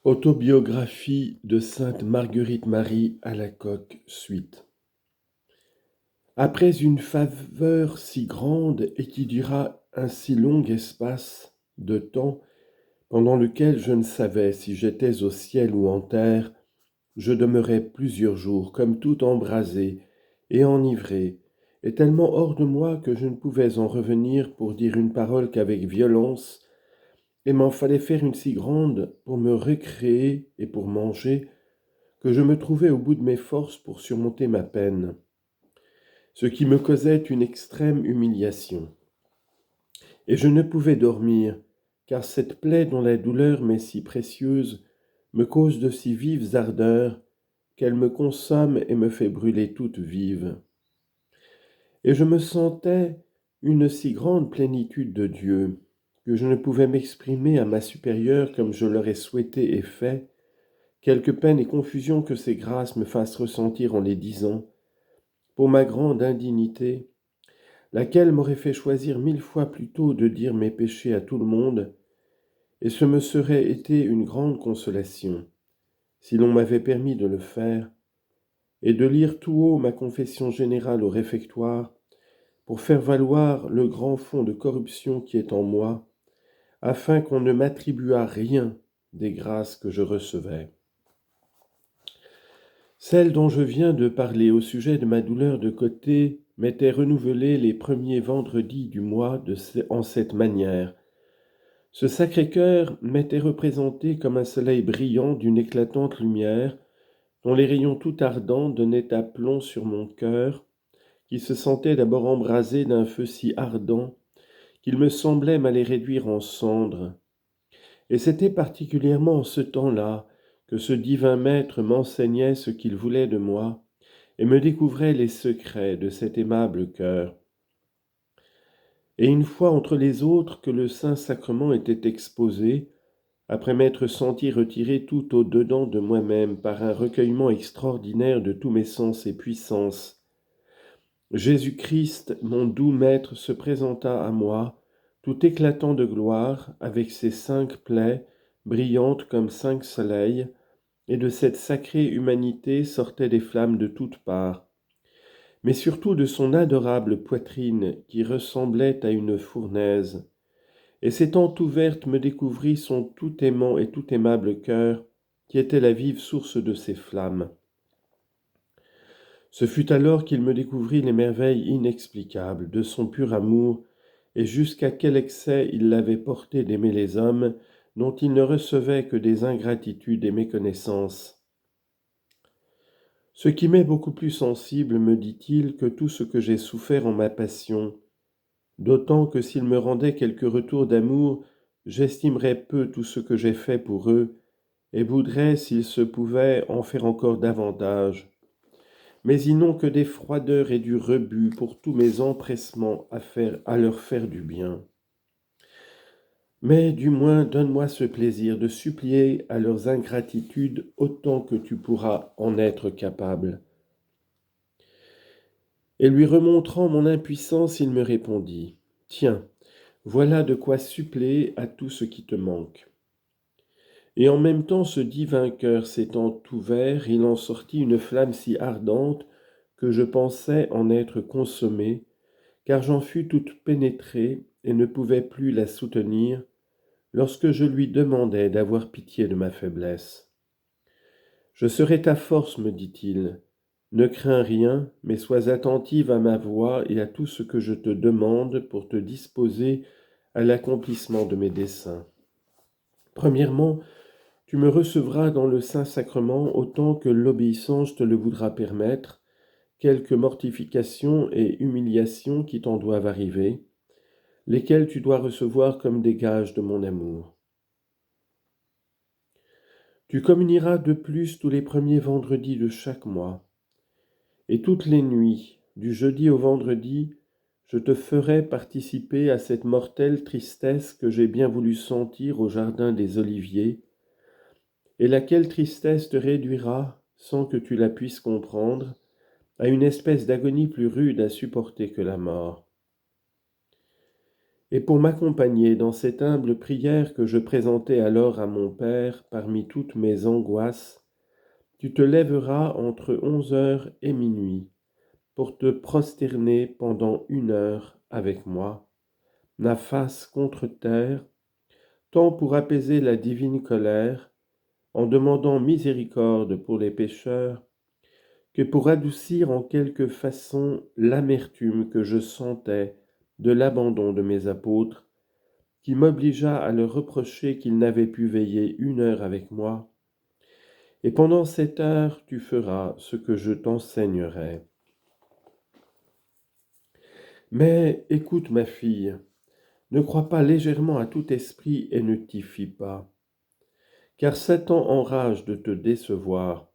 Autobiographie de Sainte Marguerite-Marie Alacoque, suite. Après une faveur si grande et qui dura un si long espace de temps, pendant lequel je ne savais si j'étais au ciel ou en terre, je demeurai plusieurs jours comme tout embrasé et enivré, et tellement hors de moi que je ne pouvais en revenir pour dire une parole qu'avec violence, et m'en fallait faire une si grande pour me récréer et pour manger, que je me trouvais au bout de mes forces pour surmonter ma peine, ce qui me causait une extrême humiliation. Et je ne pouvais dormir, car cette plaie dont la douleur m'est si précieuse me cause de si vives ardeurs qu'elle me consomme et me fait brûler toute vive. Et je me sentais une si grande plénitude de Dieu que je ne pouvais m'exprimer à ma supérieure comme je l'aurais souhaité et fait, quelque peine et confusion que ces grâces me fassent ressentir en les disant, pour ma grande indignité, laquelle m'aurait fait choisir 1000 fois plutôt de dire mes péchés à tout le monde, et ce me serait été une grande consolation, si l'on m'avait permis de le faire, et de lire tout haut ma confession générale au réfectoire, pour faire valoir le grand fond de corruption qui est en moi, afin qu'on ne m'attribuât rien des grâces que je recevais. Celle dont je viens de parler au sujet de ma douleur de côté m'était renouvelée les premiers vendredis du mois en cette manière. Ce Sacré-Cœur m'était représenté comme un soleil brillant d'une éclatante lumière, dont les rayons tout ardents donnaient aplomb sur mon cœur, qui se sentait d'abord embrasé d'un feu si ardent qu'il me semblait m'aller réduire en cendres. Et c'était particulièrement en ce temps-là que ce divin maître m'enseignait ce qu'il voulait de moi et me découvrait les secrets de cet aimable cœur. Et une fois entre les autres que le Saint-Sacrement était exposé, après m'être senti retiré tout au-dedans de moi-même par un recueillement extraordinaire de tous mes sens et puissances, Jésus-Christ, mon doux maître, se présenta à moi, tout éclatant de gloire, avec ses 5 plaies, brillantes comme 5 soleils, et de cette sacrée humanité sortaient des flammes de toutes parts, mais surtout de son adorable poitrine qui ressemblait à une fournaise, et s'étant ouverte me découvrit son tout aimant et tout aimable cœur, qui était la vive source de ses flammes. Ce fut alors qu'il me découvrit les merveilles inexplicables de son pur amour, et jusqu'à quel excès il l'avait porté d'aimer les hommes, dont il ne recevait que des ingratitudes et méconnaissances. Ce qui m'est beaucoup plus sensible, me dit-il, que tout ce que j'ai souffert en ma passion, d'autant que s'il me rendait quelque retour d'amour, j'estimerais peu tout ce que j'ai fait pour eux, et voudrais, s'il se pouvait, en faire encore davantage. Mais ils n'ont que des froideurs et du rebut pour tous mes empressements à leur faire du bien. Mais du moins donne-moi ce plaisir de supplier à leurs ingratitudes autant que tu pourras en être capable. Et lui remontrant mon impuissance, il me répondit, « Tiens, voilà de quoi suppléer à tout ce qui te manque. » Et en même temps, ce divin cœur s'étant ouvert, il en sortit une flamme si ardente que je pensais en être consommé, car j'en fus toute pénétrée et ne pouvais plus la soutenir, lorsque je lui demandai d'avoir pitié de ma faiblesse. « Je serai ta force, me dit-il. Ne crains rien, mais sois attentive à ma voix et à tout ce que je te demande pour te disposer à l'accomplissement de mes desseins. Premièrement, tu me recevras dans le Saint-Sacrement autant que l'obéissance te le voudra permettre, quelques mortifications et humiliations qui t'en doivent arriver, lesquelles tu dois recevoir comme des gages de mon amour. Tu communieras de plus tous les premiers vendredis de chaque mois, et toutes les nuits, du jeudi au vendredi, je te ferai participer à cette mortelle tristesse que j'ai bien voulu sentir au jardin des Oliviers, et laquelle tristesse te réduira, sans que tu la puisses comprendre, à une espèce d'agonie plus rude à supporter que la mort. et pour m'accompagner dans cette humble prière que je présentais alors à mon Père parmi toutes mes angoisses, tu te lèveras entre 11 heures et minuit pour te prosterner pendant 1 heure avec moi, la face contre terre, tant pour apaiser la divine colère, en demandant miséricorde pour les pécheurs, que pour adoucir en quelque façon l'amertume que je sentais de l'abandon de mes apôtres, qui m'obligea à leur reprocher qu'ils n'avaient pu veiller 1 heure avec moi. Et pendant cette heure, tu feras ce que je t'enseignerai. Mais écoute, ma fille, ne crois pas légèrement à tout esprit et ne t'y fie pas, car Satan enrage de te décevoir.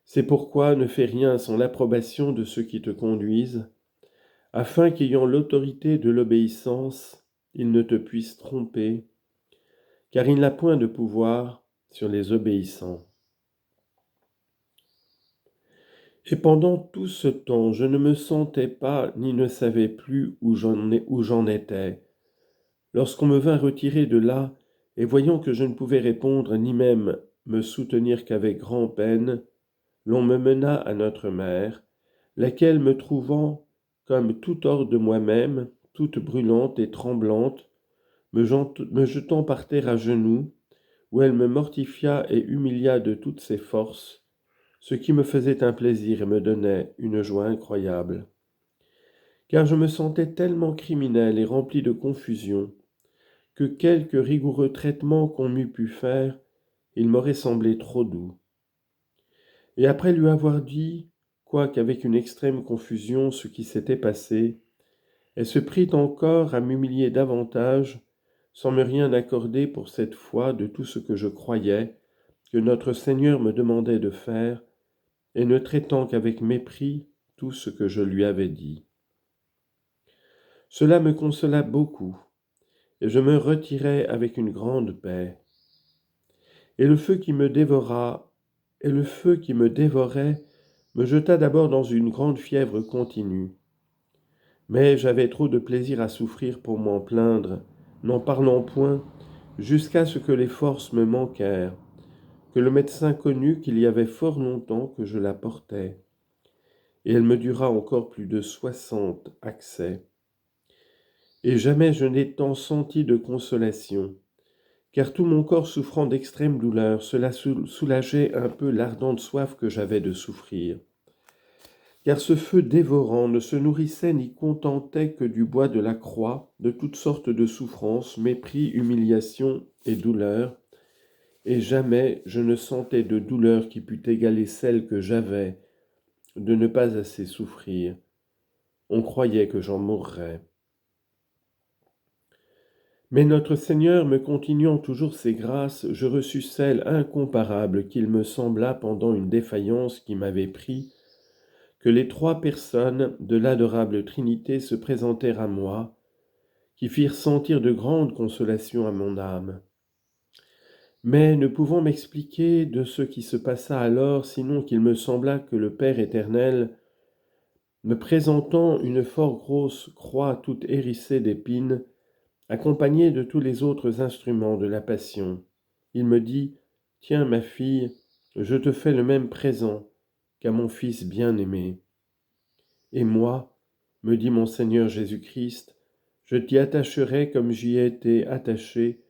C'est pourquoi ne fais rien sans l'approbation de ceux qui te conduisent, afin qu'ayant l'autorité de l'obéissance, il ne te puisse tromper, car il n'a point de pouvoir sur les obéissants. Et pendant tout ce temps, je ne me sentais pas ni ne savais plus où j'en étais. Lorsqu'on me vint retirer de là, et voyant que je ne pouvais répondre ni même me soutenir qu'avec grand-peine, l'on me mena à notre mère, laquelle me trouvant comme tout hors de moi-même, toute brûlante et tremblante, me jetant par terre à genoux, où elle me mortifia et humilia de toutes ses forces, ce qui me faisait un plaisir et me donnait une joie incroyable. Car je me sentais tellement criminel et rempli de confusion, que quelque rigoureux traitement qu'on m'eût pu faire, il m'aurait semblé trop doux. Et après lui avoir dit, quoiqu'avec une extrême confusion, ce qui s'était passé, elle se prit encore à m'humilier davantage, sans me rien accorder pour cette fois de tout ce que je croyais que notre Seigneur me demandait de faire, et ne traitant qu'avec mépris tout ce que je lui avais dit. Cela me consola beaucoup, et je me retirai avec une grande paix. Et le feu qui me dévorait me jeta d'abord dans une grande fièvre continue. Mais j'avais trop de plaisir à souffrir pour m'en plaindre, n'en parlant point, jusqu'à ce que les forces me manquèrent, que le médecin connut qu'il y avait fort longtemps que je la portais, et elle me dura encore plus de 60 accès. Et jamais je n'ai tant senti de consolation, car tout mon corps souffrant d'extrême douleur, cela soulageait un peu l'ardente soif que j'avais de souffrir. Car ce feu dévorant ne se nourrissait ni contentait que du bois de la croix, de toutes sortes de souffrances, mépris, humiliation et douleur, et jamais je ne sentais de douleur qui pût égaler celle que j'avais de ne pas assez souffrir. On croyait que j'en mourrais. Mais notre Seigneur me continuant toujours ses grâces, je reçus celle incomparable qu'il me sembla pendant une défaillance qui m'avait pris, que les 3 personnes de l'adorable Trinité se présentèrent à moi, qui firent sentir de grandes consolations à mon âme. Mais ne pouvant m'expliquer de ce qui se passa alors, sinon qu'il me sembla que le Père éternel, me présentant une fort grosse croix toute hérissée d'épines, accompagnée de tous les autres instruments de la passion, il me dit, « Tiens, ma fille, je te fais le même présent qu'à mon Fils bien-aimé. Et moi, me dit mon Seigneur Jésus-Christ, je t'y attacherai comme j'y ai été attaché,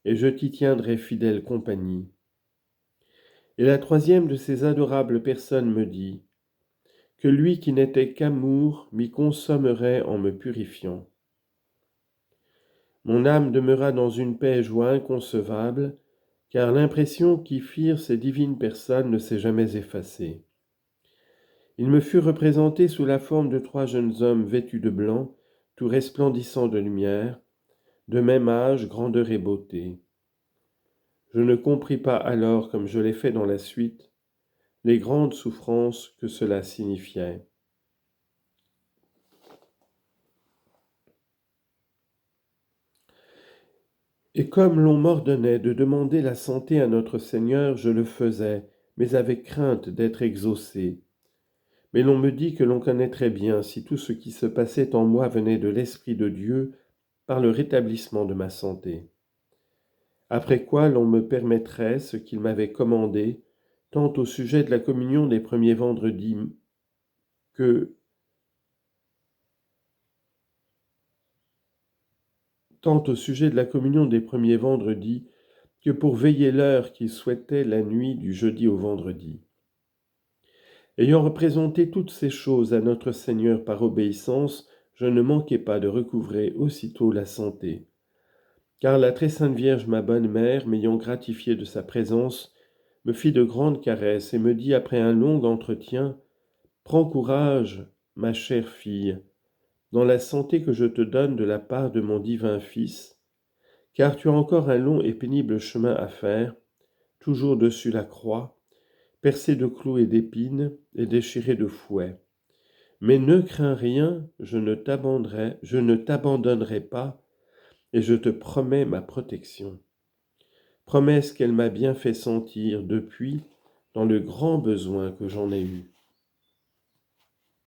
et je t'y tiendrai fidèle compagnie. » Et la troisième de ces adorables personnes me dit, que lui qui n'était qu'amour m'y consommerait en me purifiant. Mon âme demeura dans une paix et joie inconcevable, car l'impression qu'y firent ces divines personnes ne s'est jamais effacée. Il me fut représenté sous la forme de 3 jeunes hommes vêtus de blanc, tout resplendissants de lumière, de même âge, grandeur et beauté. Je ne compris pas alors, comme je l'ai fait dans la suite, les grandes souffrances que cela signifiait. Et comme l'on m'ordonnait de demander la santé à notre Seigneur, je le faisais, mais avec crainte d'être exaucé. Mais l'on me dit que l'on connaîtrait bien si tout ce qui se passait en moi venait de l'Esprit de Dieu par le rétablissement de ma santé. Après quoi l'on me permettrait ce qu'il m'avait commandé, tant au sujet de la communion des premiers vendredis que pour veiller l'heure qu'il souhaitait la nuit du jeudi au vendredi. Ayant représenté toutes ces choses à notre Seigneur par obéissance, je ne manquai pas de recouvrer aussitôt la santé. Car la très sainte Vierge, ma bonne mère, m'ayant gratifié de sa présence, me fit de grandes caresses et me dit après un long entretien, « Prends courage, ma chère fille, dans la santé que je te donne de la part de mon divin Fils, car tu as encore un long et pénible chemin à faire, toujours dessus la croix, percé de clous et d'épines et déchiré de fouets. Mais ne crains rien, je ne t'abandonnerai pas, et je te promets ma protection. » Promesse qu'elle m'a bien fait sentir depuis dans le grand besoin que j'en ai eu.